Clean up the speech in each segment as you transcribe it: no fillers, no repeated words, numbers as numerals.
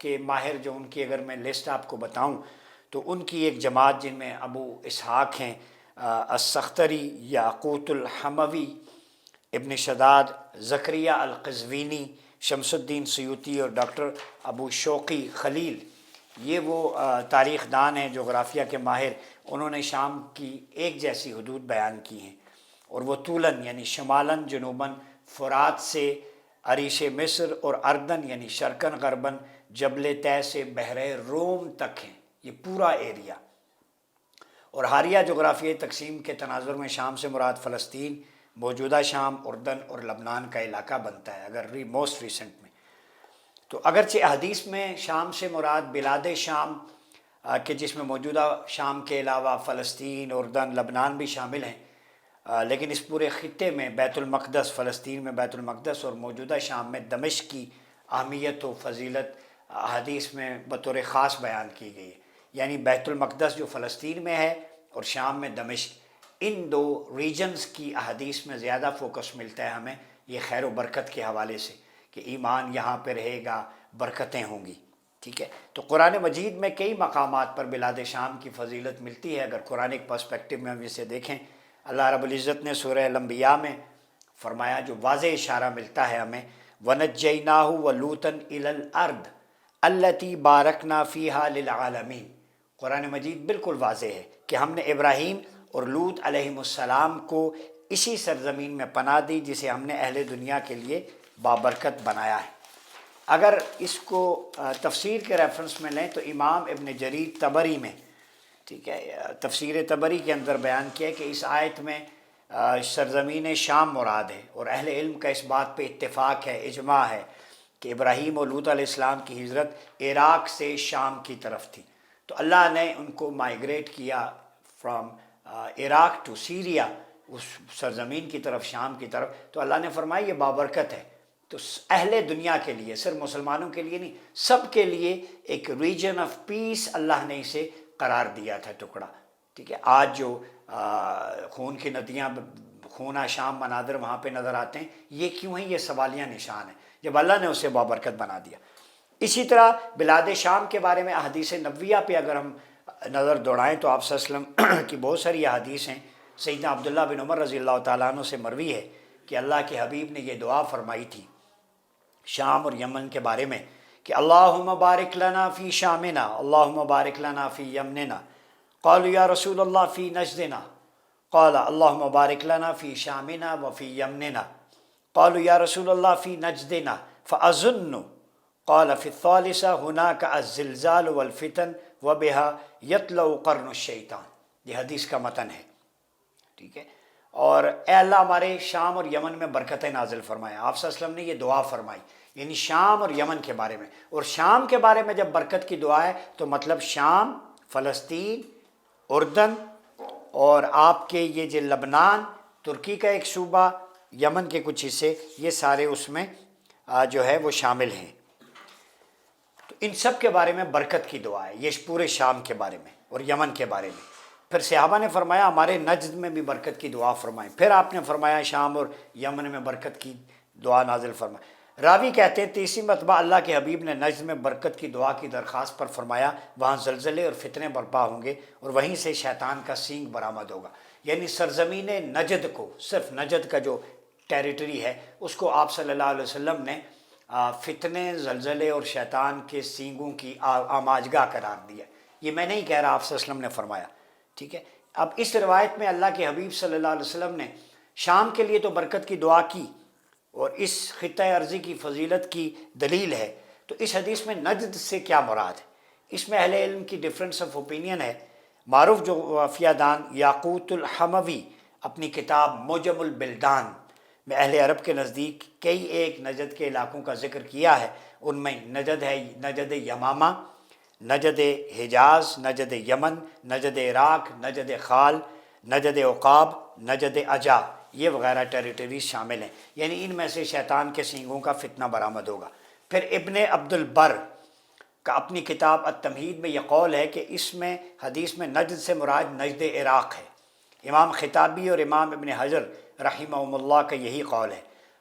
کے ماہر جو ان کی اگر میں لسٹ آپ کو بتاؤں تو ان کی ایک جماعت جن میں ابو اسحاق ہیں السختری، یاقوت الحموی، ابن شداد، زکریا القزوینی، شمس الدین سیوطی اور ڈاکٹر ابو شوقی خلیل، یہ وہ تاریخ دان ہیں، جغرافیہ کے ماہر. انہوں نے شام کی ایک جیسی حدود بیان کی ہیں، اور وہ طولن یعنی شمالاً جنوباً فرات سے عریش مصر، اور اردن یعنی شرقاً غرباً جبل طے سے بحر روم تک ہیں، یہ پورا ایریا. اور حالیہ جغرافیائی تقسیم کے تناظر میں شام سے مراد فلسطین، موجودہ شام، اردن اور لبنان کا علاقہ بنتا ہے اگر موسٹ ریسنٹ میں. تو اگرچہ احادیث میں شام سے مراد بلاد شام کہ جس میں موجودہ شام کے علاوہ فلسطین، اردن، لبنان بھی شامل ہیں، لیکن اس پورے خطے میں بیت المقدس، فلسطین میں بیت المقدس اور موجودہ شام میں دمشق کی اہمیت و فضیلت احادیث میں بطور خاص بیان کی گئی ہے. یعنی بیت المقدس جو فلسطین میں ہے اور شام میں دمشق، ان دو ریجنز کی احادیث میں زیادہ فوکس ملتا ہے ہمیں یہ خیر و برکت کے حوالے سے کہ ایمان یہاں پہ رہے گا، برکتیں ہوں گی. ٹھیک ہے، تو قرآن مجید میں کئی مقامات پر بلاد شام کی فضیلت ملتی ہے. اگر قرآنک پرسپیکٹو میں ہم اسے دیکھیں، اللہ رب العزت نے سورہ الانبیاء میں فرمایا، جو واضح اشارہ ملتا ہے ہمیں، وَنَجَّيْنَاهُ وَلُوطًا إِلَى الْأَرْضِ الَّتِي بَارَكْنَا فِيهَا لِلْعَالَمِينَ. قرآن مجید بالکل واضح ہے کہ ہم نے ابراہیم اور لوط علیہ السلام کو اسی سرزمین میں پناہ دی جسے ہم نے اہل دنیا کے لیے بابرکت بنایا ہے. اگر اس کو تفسیر کے ریفرنس میں لیں تو امام ابن جریر طبری میں، ٹھیک ہے، تفسیر طبری کے اندر بیان کیا ہے کہ اس آیت میں سرزمین شام مراد ہے، اور اہل علم کا اس بات پہ اتفاق ہے، اجماع ہے کہ ابراہیم اور لوط علیہ السلام کی ہجرت عراق سے شام کی طرف تھی. تو اللہ نے ان کو مائیگریٹ کیا فرام عراق ٹو سیریا، اس سرزمین کی طرف، شام کی طرف. تو اللہ نے فرمایا یہ بابرکت ہے. تو اہل دنیا کے لیے، صرف مسلمانوں کے لیے نہیں، سب کے لیے ایک ریجن آف پیس اللہ نے اسے قرار دیا تھا، ٹکڑا. ٹھیک ہے، آج جو خون کی ندیاں، خونہ شام مناظر وہاں پہ نظر آتے ہیں، یہ کیوں ہیں؟ یہ سوالیہ نشان ہے جب اللہ نے اسے بابرکت بنا دیا. اسی طرح بلاد شام کے بارے میں احادیث نبویہ پہ اگر ہم نظر دوڑائیں تو آپ صلی اللہ علیہ وسلم کی بہت ساری احادیث ہیں. سیدنا عبداللہ بن عمر رضی اللہ تعالیٰ عنہ سے مروی ہے کہ اللہ کے حبیب نے یہ دعا فرمائی تھی شام اور یمن کے بارے میں کہ اللہم بارک لنا فی شامنا، اللہم بارک لنا فی یمننا. قالوا یا رسول اللہ فی نجدنا، قال اللہم بارک لنا فی شامنا وفی یمننا. قالوا یا رسول اللہ فی نجدنا فأظن، قال فی الثالثہ ہناک الزلزال والفتن وبها یطلع قرن الشیطان. یہ حدیث کا متن ہے. ٹھیک ہے، اور اے اللہ ہمارے شام اور یمن میں برکتیں نازل فرمائے. آپ صلی اللہ علیہ وسلم نے یہ دعا فرمائی، یعنی شام اور یمن کے بارے میں. اور شام کے بارے میں جب برکت کی دعا ہے تو مطلب شام، فلسطین، اردن، اور آپ کے یہ جو لبنان، ترکی کا ایک صوبہ، یمن کے کچھ حصے، یہ سارے اس میں جو ہے وہ شامل ہیں. تو ان سب کے بارے میں برکت کی دعا ہے، یہ پورے شام کے بارے میں اور یمن کے بارے میں. پھر صحابہ نے فرمایا ہمارے نجد میں بھی برکت کی دعا فرمائیں. پھر آپ نے فرمایا شام اور یمن میں برکت کی دعا نازل فرمائیں. راوی کہتے ہیں تیسری مرتبہ اللہ کے حبیب نے نجد میں برکت کی دعا کی درخواست پر فرمایا وہاں زلزلے اور فتنے برپا ہوں گے اور وہیں سے شیطان کا سینگ برآمد ہوگا. یعنی سرزمین نجد کو، صرف نجد کا جو ٹیریٹری ہے، اس کو آپ صلی اللہ علیہ وسلم نے فتنے، زلزلے اور شیطان کے سینگوں کی آماجگاہ قرار دیا. یہ میں نہیں کہہ رہا، آپ صلی اللہ علیہ وسلم نے فرمایا. ٹھیک ہے، اب اس روایت میں اللہ کے حبیب صلی اللہ علیہ وسلم نے شام کے لیے تو برکت کی دعا کی اور اس خطہ ارضی کی فضیلت کی دلیل ہے. تو اس حدیث میں نجد سے کیا مراد ہے؟ اس میں اہل علم کی ڈفرینس آف اوپینین ہے. معروف جغرافیہ دان یاقوت الحموی اپنی کتاب موجم البلدان میں اہل عرب کے نزدیک کئی ایک نجد کے علاقوں کا ذکر کیا ہے. ان میں نجد ہے، نجد یمامہ، نجد حجاز، نجد یمن، نجد عراق، نجد خال، نجد عقاب، نجد عجا، یہ وغیرہ ٹیریٹریز شامل ہیں. یعنی ان میں سے شیطان کے سینگوں کا فتنہ برآمد ہوگا. پھر ابن عبد البر کا اپنی کتاب التمہید میں یہ قول ہے کہ اس میں حدیث میں نجد سے مراد نجد عراق ہے. امام خطابی اور امام ابن حجر رحمہم اللہ کا یہی قول ہے.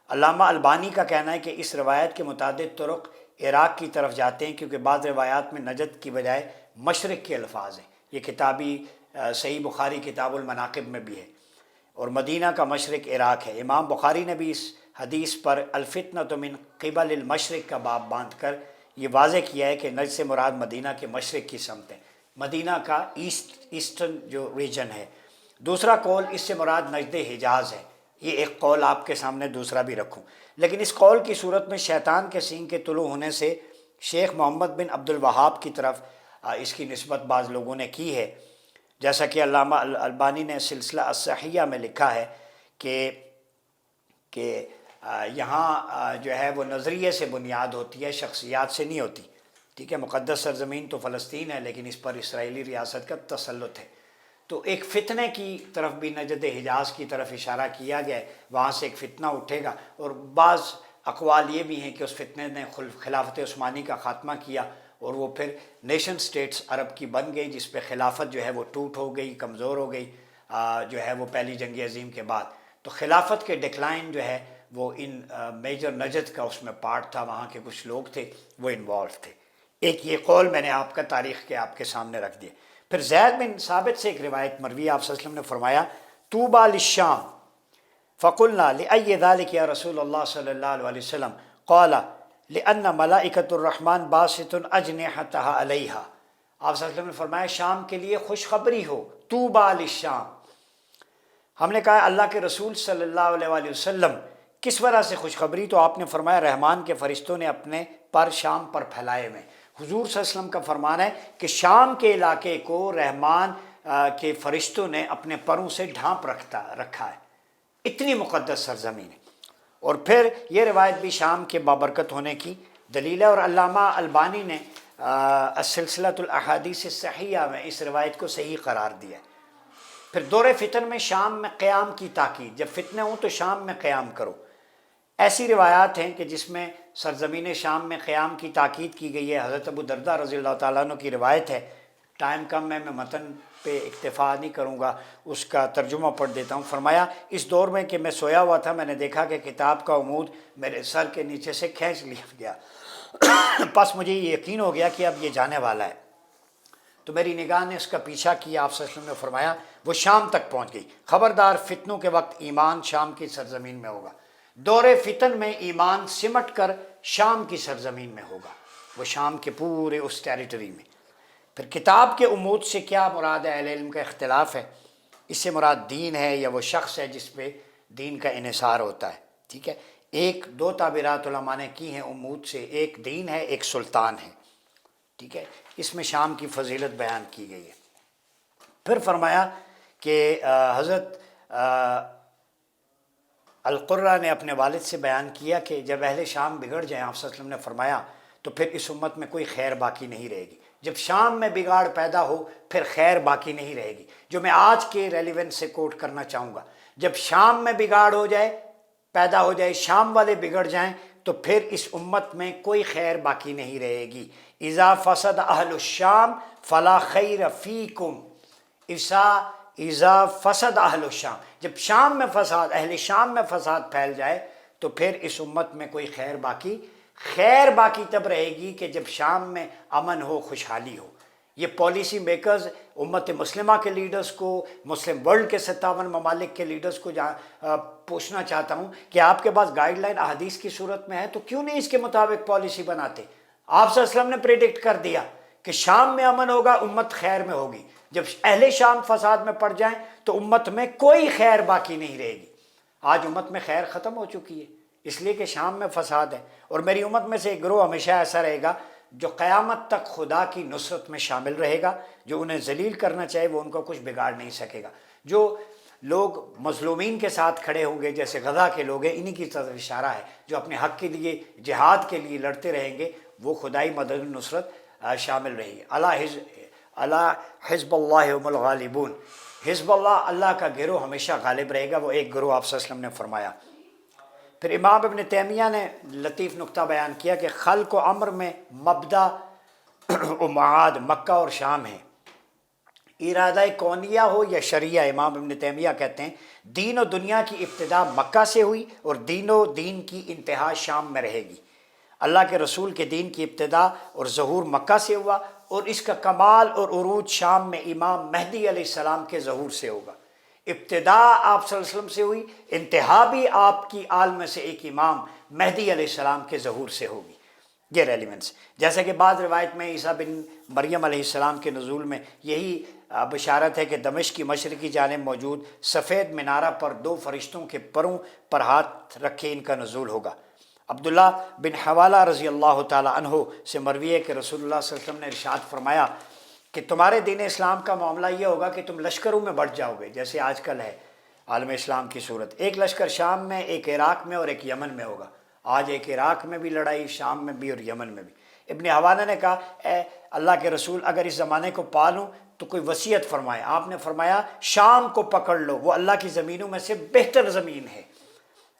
علامہ البانی کا کہنا ہے کہ اس روایت کے متعدد طرق عراق کی طرف جاتے ہیں، کیونکہ بعض روایات میں نجد کی بجائے مشرق کے الفاظ ہیں۔ یہ کتابی صحیح بخاری کتاب المناقب میں بھی ہے، اور مدینہ کا مشرق عراق ہے۔ امام بخاری نے بھی اس حدیث پر الفتنۃ من قبل المشرق کا باب باندھ کر یہ واضح کیا ہے کہ نجد سے مراد مدینہ کے مشرق کی سمت ہے، مدینہ کا ایسٹرن جو ریجن ہے۔ دوسرا قول اس سے مراد نجد حجاز ہے، یہ ایک قول آپ کے سامنے دوسرا بھی رکھوں، لیکن اس قول کی صورت میں شیطان کے سینگ کے طلوع ہونے سے شیخ محمد بن عبد الوہاب کی طرف اس کی نسبت بعض لوگوں نے کی ہے، جیسا کہ علامہ البانی نے سلسلہ الصحیحہ میں لکھا ہے کہ یہاں جو ہے وہ نظریے سے بنیاد ہوتی ہے، شخصیات سے نہیں ہوتی، ٹھیک ہے۔ مقدس سرزمین تو فلسطین ہے، لیکن اس پر اسرائیلی ریاست کا تسلط ہے، تو ایک فتنے کی طرف بھی نجد حجاز کی طرف اشارہ کیا گیا ہے، وہاں سے ایک فتنہ اٹھے گا، اور بعض اقوال یہ بھی ہیں کہ اس فتنے نے خلافت عثمانی کا خاتمہ کیا، اور وہ پھر نیشن سٹیٹس عرب کی بن گئی، جس پہ خلافت جو ہے وہ ٹوٹ ہو گئی، کمزور ہو گئی جو ہے وہ پہلی جنگ عظیم کے بعد۔ تو خلافت کے ڈکلائن جو ہے وہ ان میجر نجد کا اس میں پارٹ تھا، وہاں کے کچھ لوگ تھے وہ انوالو تھے۔ ایک یہ قول میں نے آپ کا تاریخ کے آپ کے سامنے رکھ دیا۔ پھر زید بن ثابت سے ایک روایت مروی، آپ صلی اللہ علیہ وسلم نے فرمایا طوبیٰ للشام فقلنا لأی ذلک یا رسول اللہ صلی اللہ علیہ وسلم قال لأن ملائکۃ الرحمن باسط اجنحتها علیہا۔ آپ صلی اللہ علیہ وسلم نے فرمایا شام کے لیے خوشخبری ہو، طوبیٰ للشام۔ ہم نے کہا اللہ کے رسول صلی اللہ علیہ وسلم کس وجہ سے خوشخبری؟ تو آپ نے فرمایا رحمان کے فرشتوں نے اپنے پر شام پر پھیلائے ہوئے۔ حضور صلی اللہ علیہ وسلم کا فرمان ہے کہ شام کے علاقے کو رحمان کے فرشتوں نے اپنے پروں سے ڈھانپ رکھا ہے، اتنی مقدس سرزمین ہے۔ اور پھر یہ روایت بھی شام کے بابرکت ہونے کی دلیل ہے، اور علامہ البانی نے سلسلۃ الاحادیث الصحیحہ میں اس روایت کو صحیح قرار دیا ہے۔ پھر دور فتن میں شام میں قیام کی تاکید، جب فتنے ہوں تو شام میں قیام کرو۔ ایسی روایات ہیں کہ جس میں سرزمین شام میں قیام کی تاکید کی گئی ہے۔ حضرت ابو درداء رضی اللہ تعالیٰ عنہ کی روایت ہے، ٹائم کم ہے میں متن پہ اکتفا نہیں کروں گا، اس کا ترجمہ پڑھ دیتا ہوں۔ فرمایا اس دور میں کہ میں سویا ہوا تھا، میں نے دیکھا کہ کتاب کا عمود میرے سر کے نیچے سے کھینچ لیا گیا، پس مجھے یہ یقین ہو گیا کہ اب یہ جانے والا ہے، تو میری نگاہ نے اس کا پیچھا کیا۔ آپ صلی اللہ علیہ وسلم نے فرمایا وہ شام تک پہنچ گئی، خبردار فتنوں کے وقت ایمان شام کی سرزمین میں ہوگا، دور فتن میں ایمان سمٹ کر شام کی سرزمین میں ہوگا، وہ شام کے پورے اس ٹیریٹری میں۔ پھر کتاب کے عمود سے کیا مراد ہے؟ اہل علم کا اختلاف ہے، اس سے مراد دین ہے یا وہ شخص ہے جس پہ دین کا انحصار ہوتا ہے، ٹھیک ہے۔ ایک دو تعبیرات علماء نے کی ہیں عمود سے، ایک دین ہے ایک سلطان ہے، ٹھیک ہے۔ اس میں شام کی فضیلت بیان کی گئی ہے۔ پھر فرمایا کہ حضرت القرہ نے اپنے والد سے بیان کیا کہ جب اہل شام بگڑ جائیں، آپ صلی اللہ علیہ وسلم نے فرمایا تو پھر اس امت میں کوئی خیر باقی نہیں رہے گی۔ جب شام میں بگاڑ پیدا ہو پھر خیر باقی نہیں رہے گی، جو میں آج کے ریلیونس سے کوٹ کرنا چاہوں گا۔ جب شام میں بگاڑ ہو جائے، پیدا ہو جائے، شام والے بگڑ جائیں، تو پھر اس امت میں کوئی خیر باقی نہیں رہے گی۔ اذا فسد اہل الشام فلا خیر فیکم، اذا فسد اہل الشام، جب شام میں فساد، اہل شام میں فساد پھیل جائے تو پھر اس امت میں کوئی خیر باقی تب رہے گی کہ جب شام میں امن ہو، خوشحالی ہو۔ یہ پالیسی میکرز امت مسلمہ کے لیڈرز کو، مسلم ورلڈ کے 57 ممالک کے لیڈرز کو پوچھنا چاہتا ہوں کہ آپ کے پاس گائیڈ لائن احادیث کی صورت میں ہے تو کیوں نہیں اس کے مطابق پالیسی بناتے؟ آپ صلی اللہ علیہ وسلم نے پریڈکٹ کر دیا کہ شام میں امن ہوگا، امت خیر میں ہوگی۔ جب اہل شام فساد میں پڑ جائیں تو امت میں کوئی خیر باقی نہیں رہے گی۔ آج امت میں خیر ختم ہو چکی ہے، اس لیے کہ شام میں فساد ہے۔ اور میری امت میں سے ایک گروہ ہمیشہ ایسا رہے گا جو قیامت تک خدا کی نصرت میں شامل رہے گا، جو انہیں ذلیل کرنا چاہے وہ ان کو کچھ بگاڑ نہیں سکے گا۔ جو لوگ مظلومین کے ساتھ کھڑے ہوں گے جیسے غزہ کے لوگ ہیں، انہی کی طرف اشارہ ہے، جو اپنے حق کے لیے جہاد کے لیے لڑتے رہیں گے وہ خدائی مدد و نصرت شامل رہے گی۔ اللہ حزب اللہ هم الغالبون، حزب اللہ کا گروہ ہمیشہ غالب رہے گا، وہ ایک گروہ آپ صلی اللہ علیہ وسلم نے فرمایا۔ پھر امام ابن تیمیہ نے لطیف نقطہ بیان کیا کہ خلق و امر میں مبدا و معاد مکہ اور شام ہے، ارادہ کونیہ ہو یا شرعیہ۔ امام ابن تیمیہ کہتے ہیں دین و دنیا کی ابتدا مکہ سے ہوئی اور دین و دین کی انتہا شام میں رہے گی۔ اللہ کے رسول کے دین کی ابتدا اور ظہور مکہ سے ہوا، اور اس کا کمال اور عروج شام میں امام مہدی علیہ السلام کے ظہور سے ہوگا۔ ابتدا آپ صلی اللہ علیہ وسلم سے ہوئی، انتہا بھی آپ کی آل میں سے ایک امام مہدی علیہ السلام کے ظہور سے ہوگی۔ یہ ریلیونس، جیسا کہ بعض روایت میں عیسیٰ بن مریم علیہ السلام کے نزول میں یہی بشارت ہے کہ دمشق کی مشرقی جانب موجود سفید منارہ پر 2 فرشتوں کے پروں پر ہاتھ رکھے ان کا نزول ہوگا۔ عبداللہ بن حوالہ رضی اللہ تعالی عنہ سے مروی ہے کہ رسول اللہ صلی اللہ علیہ وسلم نے ارشاد فرمایا کہ تمہارے دین اسلام کا معاملہ یہ ہوگا کہ تم لشکروں میں بٹ جاؤ گے، جیسے آج کل ہے عالم اسلام کی صورت۔ ایک لشکر شام میں، ایک عراق میں اور ایک یمن میں ہوگا۔ آج ایک عراق میں بھی لڑائی، شام میں بھی اور یمن میں بھی۔ ابن حوالہ نے کہا اے اللہ کے رسول، اگر اس زمانے کو پالوں تو کوئی وصیت فرمائے۔ آپ نے فرمایا شام کو پکڑ لو، وہ اللہ کی زمینوں میں سے بہتر زمین ہے،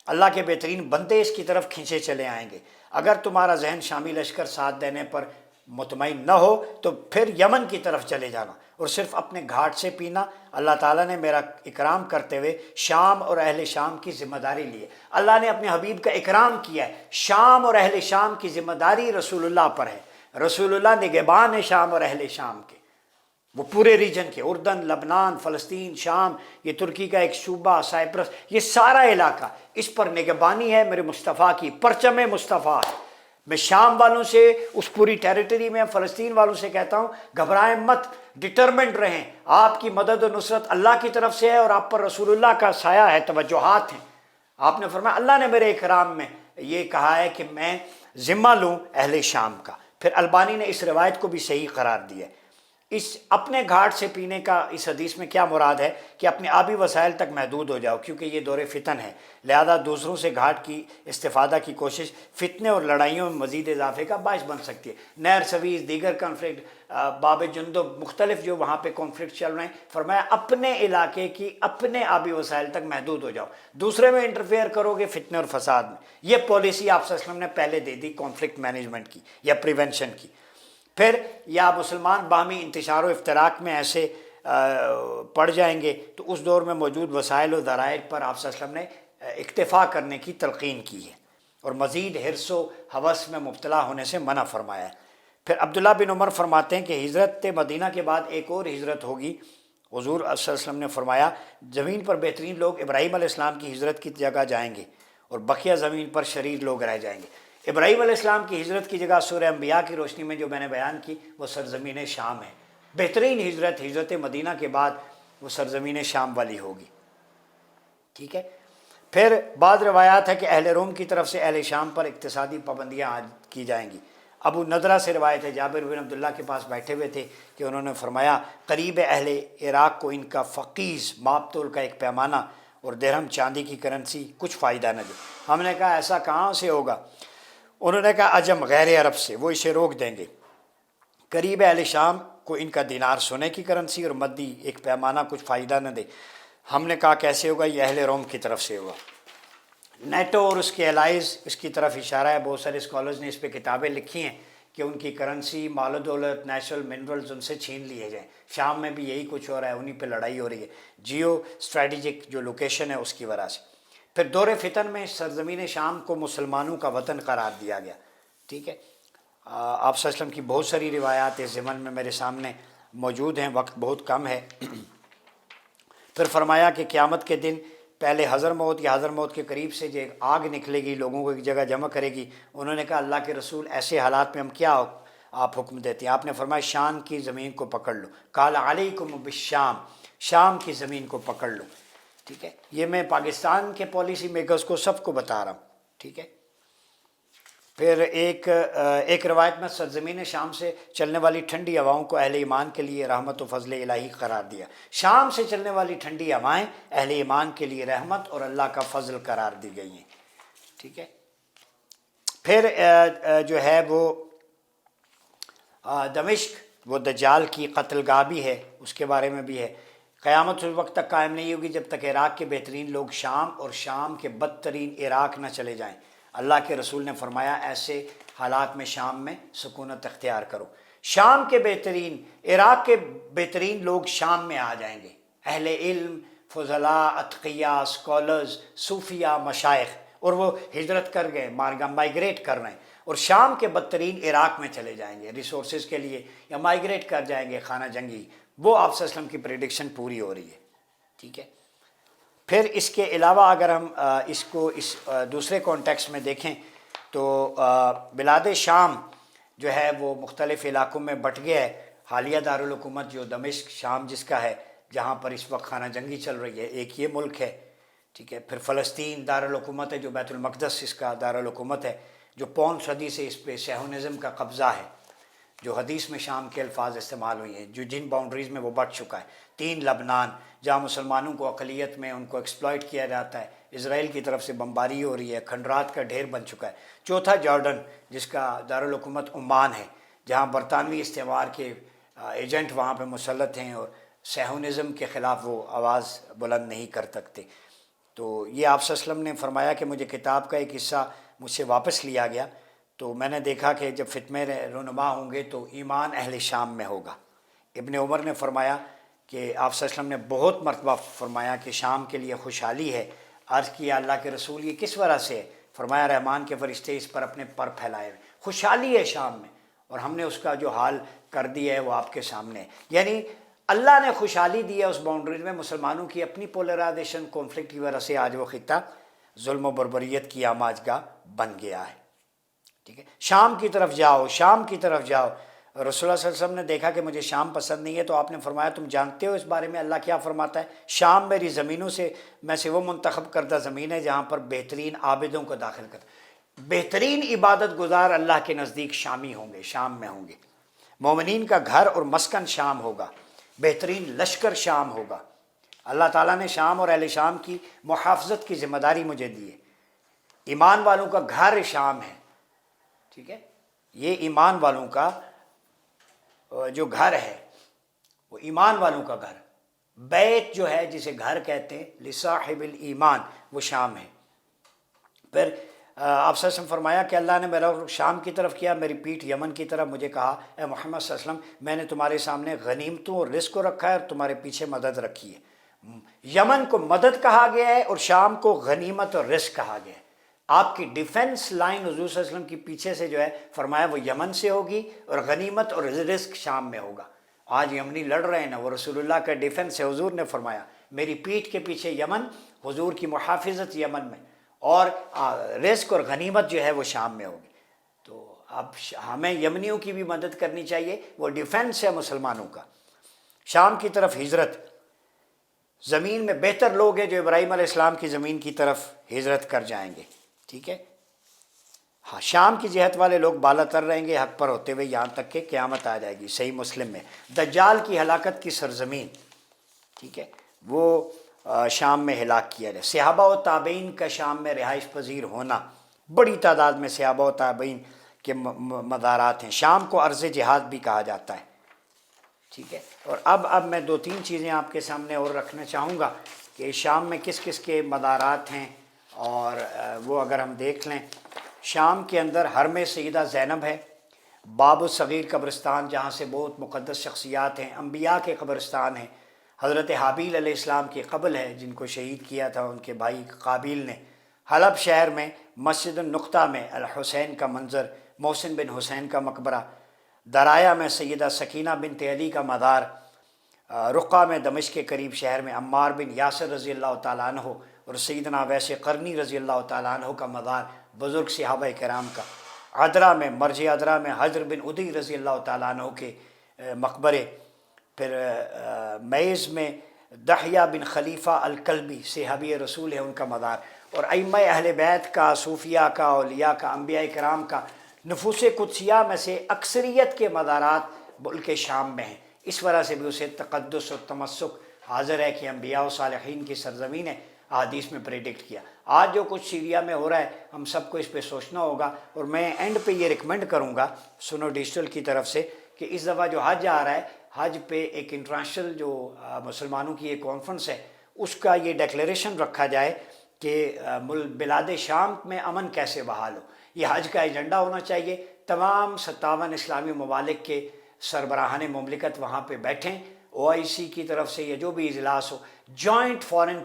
اللہ کے بہترین بندے اس کی طرف کھینچے چلے آئیں گے۔ اگر تمہارا ذہن شامی لشکر ساتھ دینے پر مطمئن نہ ہو تو پھر یمن کی طرف چلے جانا اور صرف اپنے گھاٹ سے پینا۔ اللہ تعالیٰ نے میرا اکرام کرتے ہوئے شام اور اہل شام کی ذمہ داری لی ہے۔ اللہ نے اپنے حبیب کا اکرام کیا ہے، شام اور اہل شام کی ذمہ داری رسول اللہ پر ہے۔ رسول اللہ نگہبان ہے شام اور اہل شام کے، وہ پورے ریجن کے، اردن، لبنان، فلسطین، شام، یہ ترکی کا ایک صوبہ سائپرس، یہ سارا علاقہ، اس پر نگہبانی ہے میرے مصطفیٰ کی، پرچم مصطفیٰ ہے۔ میں شام والوں سے، اس پوری ٹیریٹری میں فلسطین والوں سے کہتا ہوں گھبرائیں مت، ڈٹرمنٹ رہیں، آپ کی مدد و نصرت اللہ کی طرف سے ہے اور آپ پر رسول اللہ کا سایہ ہے، توجہات ہیں۔ آپ نے فرمایا اللہ نے میرے اکرام میں یہ کہا ہے کہ میں ذمہ لوں اہل شام کا۔ پھر البانی نے اس روایت کو بھی صحیح قرار دیا ہے۔ اس اپنے گھاٹ سے پینے کا اس حدیث میں کیا مراد ہے کہ اپنے آبی وسائل تک محدود ہو جاؤ، کیونکہ یہ دور فتن ہے، لہذا دوسروں سے گھاٹ کی استفادہ کی کوشش فتنے اور لڑائیوں میں مزید اضافے کا باعث بن سکتی ہے۔ نہر سویز، دیگر کانفلکٹ، باب جندب، مختلف جو وہاں پہ کانفلکٹ چل رہے ہیں، فرمایا اپنے علاقے کی اپنے آبی وسائل تک محدود ہو جاؤ، دوسرے میں انٹرفیئر کرو گے فتنے اور فساد میں۔ یہ پالیسی آپ صلی اللہ علیہ وسلم نے پہلے دے دی کانفلکٹ مینجمنٹ کی یا پریونشن کی۔ پھر یا مسلمان باہمی انتشار و افتراق میں ایسے پڑ جائیں گے تو اس دور میں موجود وسائل و ذرائع پر آپ صلی اللہ علیہ وسلم نے اکتفا کرنے کی تلقین کی ہے اور مزید حرص و ہوس میں مبتلا ہونے سے منع فرمایا ہے۔ پھر عبداللہ بن عمر فرماتے ہیں کہ ہجرت مدینہ کے بعد ایک اور ہجرت ہوگی۔ حضور صلی اللہ علیہ وسلم نے فرمایا زمین پر بہترین لوگ ابراہیم علیہ السلام کی ہجرت کی جگہ جائیں گے اور بقیہ زمین پر شریر لوگ رہ جائیں گے۔ ابراہیم علیہ السلام کی ہجرت کی جگہ سورہ انبیاء کی روشنی میں جو میں نے بیان کی وہ سرزمین شام ہے۔ بہترین ہجرت ہجرت مدینہ کے بعد وہ سرزمین شام والی ہوگی، ٹھیک ہے۔ پھر بعض روایات ہے کہ اہل روم کی طرف سے اہل شام پر اقتصادی پابندیاں عائد کی جائیں گی۔ ابو نضرہ سے روایت ہے، جابر بن عبداللہ کے پاس بیٹھے ہوئے تھے کہ انہوں نے فرمایا قریب اہل عراق کو ان کا فقیس ماپ تول کا ایک پیمانہ اور درہم چاندی کی کرنسی کچھ فائدہ نہ دے۔ ہم نے کہا ایسا کہاں سے ہوگا؟ انہوں نے کہا عجم غیر عرب سے، وہ اسے روک دیں گے۔ قریب اہل شام کو ان کا دینار سونے کی کرنسی اور مدی ایک پیمانہ کچھ فائدہ نہ دے۔ ہم نے کہا کیسے ہوگا؟ یہ اہل روم کی طرف سے ہوگا۔ نیٹو اور اس کے الائز اس کی طرف اشارہ ہے، بہت سارے اسکالرز نے اس پہ کتابیں لکھی ہیں کہ ان کی کرنسی، مال و دولت، نیچرل منرلز ان سے چھین لیے جائیں۔ شام میں بھی یہی کچھ ہو رہا ہے، انہی پہ لڑائی ہو رہی ہے، جیو اسٹریٹجک جو لوکیشن ہے اس کی وجہ سے۔ پھر دور فتن میں سرزمین شام کو مسلمانوں کا وطن قرار دیا گیا، ٹھیک ہے۔ آپ صلی اللہ علیہ وسلم کی بہت ساری روایات اس ضمن میں میرے سامنے موجود ہیں، وقت بہت کم ہے۔ پھر فرمایا کہ قیامت کے دن پہلے حضرموت یا حضرموت کے قریب سے جو آگ نکلے گی، لوگوں کو ایک جگہ جمع کرے گی۔ انہوں نے کہا اللہ کے رسول ایسے حالات میں ہم کیا آپ حکم دیتے ہیں؟ آپ نے فرمایا شام کی زمین کو پکڑ لو، قال علیکم بالشام، شام کی زمین کو پکڑ لو، ٹھیک ہے۔ یہ میں پاکستان کے پالیسی میکرز کو سب کو بتا رہا ہوں، ٹھیک ہے۔ پھر ایک روایت میں سرزمین شام سے چلنے والی ٹھنڈی ہواؤں کو اہل ایمان کے لیے رحمت و فضل الہی قرار دیا۔ شام سے چلنے والی ٹھنڈی ہوائیں اہل ایمان کے لیے رحمت اور اللہ کا فضل قرار دی گئی ہیں، ٹھیک ہے۔ پھر جو ہے وہ دمشق وہ دجال کی قتل گاہ بھی ہے، اس کے بارے میں بھی ہے۔ قیامت اس وقت تک قائم نہیں ہوگی جب تک عراق کے بہترین لوگ شام اور شام کے بدترین عراق نہ چلے جائیں۔ اللہ کے رسول نے فرمایا ایسے حالات میں شام میں سکونت اختیار کرو۔ شام کے بہترین، عراق کے بہترین لوگ شام میں آ جائیں گے، اہل علم، فضلاء، اتقیاء، اسکالرز، صوفیاء، مشائخ، اور وہ ہجرت کر گئے، مائیگریٹ کر رہے ہیں اور شام کے بدترین عراق میں چلے جائیں گے ریسورسز کے لیے، یا مائیگریٹ کر جائیں گے خانہ جنگی. وہ آپ صلی اللہ علیہ وسلم کی پریڈکشن پوری ہو رہی ہے. ٹھیک ہے. پھر اس کے علاوہ اگر ہم اس کو اس دوسرے کانٹیکس میں دیکھیں تو بلاد شام جو ہے وہ مختلف علاقوں میں بٹ گیا ہے. حالیہ دارالحکومت جو دمشق شام جس کا ہے، جہاں پر اس وقت خانہ جنگی چل رہی ہے، ایک یہ ملک ہے. ٹھیک ہے. پھر فلسطین دارالحکومت ہے جو بیت المقدس اس کا دارالحکومت ہے، جو 5 صدی سے اس پہ صہیونزم کا قبضہ ہے، جو حدیث میں شام کے الفاظ استعمال ہوئی ہیں، جو جن باؤنڈریز میں وہ بٹ چکا ہے. 3 لبنان جہاں مسلمانوں کو اقلیت میں ان کو ایکسپلائٹ کیا جاتا ہے، اسرائیل کی طرف سے بمباری ہو رہی ہے، کھنڈرات کا ڈھیر بن چکا ہے. 4 جارڈن جس کا دارالحکومت عمان ہے، جہاں برطانوی استعمار کے ایجنٹ وہاں پہ مسلط ہیں اور صہیونزم کے خلاف وہ آواز بلند نہیں کر سکتے. تو یہ آپ صلی اللہ علیہ وسلم نے فرمایا کہ مجھے کتاب کا ایک حصہ مجھ سے واپس لیا گیا، تو میں نے دیکھا کہ جب فتنے رونما ہوں گے تو ایمان اہل شام میں ہوگا. ابن عمر نے فرمایا کہ آپ صلی اللہ علیہ وسلم نے بہت مرتبہ فرمایا کہ شام کے لیے خوشحالی ہے. عرض کیا اللہ کے رسول یہ کس وجہ سے ہے؟ فرمایا رحمان کے فرشتے اس پر اپنے پر پھیلائے ہوئے، خوشحالی ہے شام میں، اور ہم نے اس کا جو حال کر دیا ہے وہ آپ کے سامنے ہے. یعنی اللہ نے خوشحالی دی ہے اس باؤنڈریز میں. مسلمانوں کی اپنی پولرائزیشن کانفلکٹ کی وجہ سے آج وہ خطہ ظلم و بربریت کی آماج گاہ بن گیا ہے. ٹھیک ہے. شام کی طرف جاؤ، شام کی طرف جاؤ. رسول اللہ صلی اللہ علیہ وسلم نے دیکھا کہ مجھے شام پسند نہیں ہے، تو آپ نے فرمایا تم جانتے ہو اس بارے میں اللہ کیا فرماتا ہے؟ شام میری زمینوں سے میں سے وہ منتخب کردہ زمین ہے جہاں پر بہترین عابدوں کو داخل کرتا. بہترین عبادت گزار اللہ کے نزدیک شامی ہوں گے، شام میں ہوں گے. مومنین کا گھر اور مسکن شام ہوگا، بہترین لشکر شام ہوگا. اللہ تعالیٰ نے شام اور اہل شام کی محافظت کی ذمہ داری مجھے دی ہے. ایمان والوں کا گھر شام ہے. ٹھیک ہے. یہ ایمان والوں کا جو گھر ہے وہ ایمان والوں کا گھر. بیت جو ہے جسے گھر کہتے ہیں لصاحب الایمان، وہ شام ہے. پھر آپ صلی اللہ علیہ وسلم فرمایا کہ اللہ نے میرا رخ شام کی طرف کیا، میری پیٹھ یمن کی طرف. مجھے کہا اے محمد صلی اللہ علیہ وسلم میں نے تمہارے سامنے غنیمتوں اور رزق کو رکھا ہے اور تمہارے پیچھے مدد رکھی ہے. یمن کو مدد کہا گیا ہے اور شام کو غنیمت اور رزق کہا گیا ہے. آپ کی ڈیفنس لائن حضور صلی اللہ علیہ وسلم کی پیچھے سے جو ہے فرمایا وہ یمن سے ہوگی اور غنیمت اور رزق شام میں ہوگا. آج یمنی لڑ رہے ہیں نا، وہ رسول اللہ کا ڈیفنس ہے. حضور نے فرمایا میری پیٹھ کے پیچھے یمن، حضور کی محافظت یمن میں، اور رزق اور غنیمت جو ہے وہ شام میں ہوگی. تو اب ہمیں یمنیوں کی بھی مدد کرنی چاہیے، وہ ڈیفنس ہے مسلمانوں کا. شام کی طرف ہجرت، زمین میں بہتر لوگ ہیں جو ابراہیم علیہ السلام کی زمین کی طرف ہجرت کر جائیں گے. ٹھیک ہے. ہاں، شام کی جہت والے لوگ بالا تر رہیں گے حق پر ہوتے ہوئے یہاں تک کہ قیامت آ جائے گی. صحیح مسلم میں دجال کی ہلاکت کی سرزمین، ٹھیک ہے، وہ شام میں ہلاک کیا جائے. صحابہ و تابعین کا شام میں رہائش پذیر ہونا، بڑی تعداد میں صحابہ و تابعین کے مزارات ہیں. شام کو ارض جہاد بھی کہا جاتا ہے. ٹھیک ہے. اور اب میں 2-3 چیزیں آپ کے سامنے اور رکھنا چاہوں گا کہ شام میں کس کس کے مزارات ہیں، اور وہ اگر ہم دیکھ لیں. شام کے اندر حرم سیدہ زینب ہے، باب الصغیر قبرستان جہاں سے بہت مقدس شخصیات ہیں، انبیاء کے قبرستان ہیں. حضرت حابیل علیہ السلام کی قبر ہے جن کو شہید کیا تھا ان کے بھائی قابیل نے. حلب شہر میں مسجد النقطہ میں الحسین کا منظر، محسن بن حسین کا مقبرہ. درایا میں سیدہ سکینہ بنت علی کا مزار. رقہ میں دمشق کے قریب شہر میں عمار بن یاسر رضی اللہ تعالیٰ عنہ اور سیدنا ویس قرنی رضی اللہ تعالیٰ عنہ کا مزار، بزرگ صحابہ کرام کا. عدرا میں مرج عدرا میں حضر بن عدی رضی اللہ تعالیٰ عنہ کے مقبرے. پھر میز میں دحیہ بن خلیفہ الکلبی صحابی رسول ہے، ان کا مزار. اور ائمہ اہل بیت کا، صوفیاء کا، اولیاء کا، انبیاء کرام کا، نفوس قدسیہ میں سے اکثریت کے مزارات ملک شام میں ہیں. اس وجہ سے بھی اسے تقدس و تمسک حاضر ہے کہ انبیاء و صالحین کی سرزمین ہے، احادیث میں پریڈکٹ کیا. آج جو کچھ سیریا میں ہو رہا ہے ہم سب کو اس پہ سوچنا ہوگا. اور میں اینڈ پہ یہ ریکمینڈ کروں گا سنو ڈیجیٹل کی طرف سے کہ اس دفعہ جو حج آ رہا ہے، حج پہ ایک انٹرنیشنل جو مسلمانوں کی ایک کانفرنس ہے، اس کا یہ ڈیکلیریشن رکھا جائے کہ بلاد شام میں امن کیسے بحال ہو. یہ حج کا ایجنڈا ہونا چاہیے. تمام 57 اسلامی ممالک کے سربراہان مملکت وہاں پہ بیٹھیں، OIC کی طرف سے یا جو بھی اجلاس ہو، joint foreign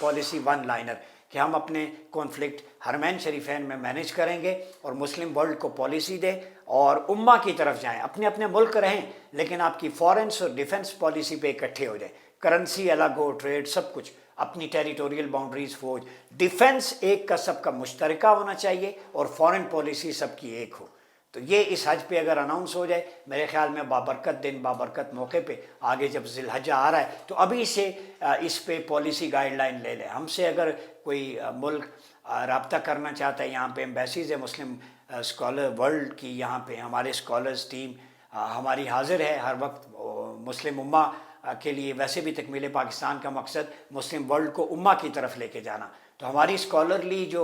policy one liner کہ ہم اپنے کانفلکٹ حرمین شریفین میں مینیج کریں گے اور مسلم ورلڈ کو پالیسی دیں اور امہ کی طرف جائیں. اپنے اپنے ملک رہیں لیکن آپ کی فورنس اور ڈیفنس پالیسی پہ اکٹھے ہو جائیں. کرنسی الگ ہو، ٹریڈ سب کچھ، اپنی ٹیریٹوریل باؤنڈریز، فوج، ڈیفنس ایک کا سب کا مشترکہ ہونا چاہیے اور فورن پالیسی سب کی ایک ہو. تو یہ اس حج پہ اگر اناؤنس ہو جائے، میرے خیال میں بابرکت دن، بابرکت موقع پہ، آگے جب ذی الحجہ آ رہا ہے تو ابھی سے اس پہ پالیسی گائیڈ لائن لے لیں. ہم سے اگر کوئی ملک رابطہ کرنا چاہتا ہے، یہاں پہ ایمبیسیز ہے مسلم اسکالر ورلڈ کی، یہاں پہ ہمارے اسکالرز ٹیم ہماری حاضر ہے ہر وقت مسلم امہ کے لیے. ویسے بھی تکمیل پاکستان کا مقصد مسلم ورلڈ کو امہ کی طرف لے کے جانا. تو ہماری اسکالرلی جو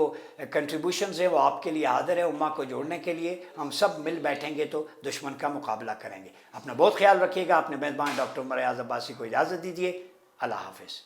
کنٹریبیوشنز ہے وہ آپ کے لیے حاضر ہے امہ کو جوڑنے کے لیے. ہم سب مل بیٹھیں گے تو دشمن کا مقابلہ کریں گے. اپنا بہت خیال رکھیے گا. اپنے میزبان ڈاکٹر عمر ایاز عباسی کو اجازت دیجیے. اللہ حافظ.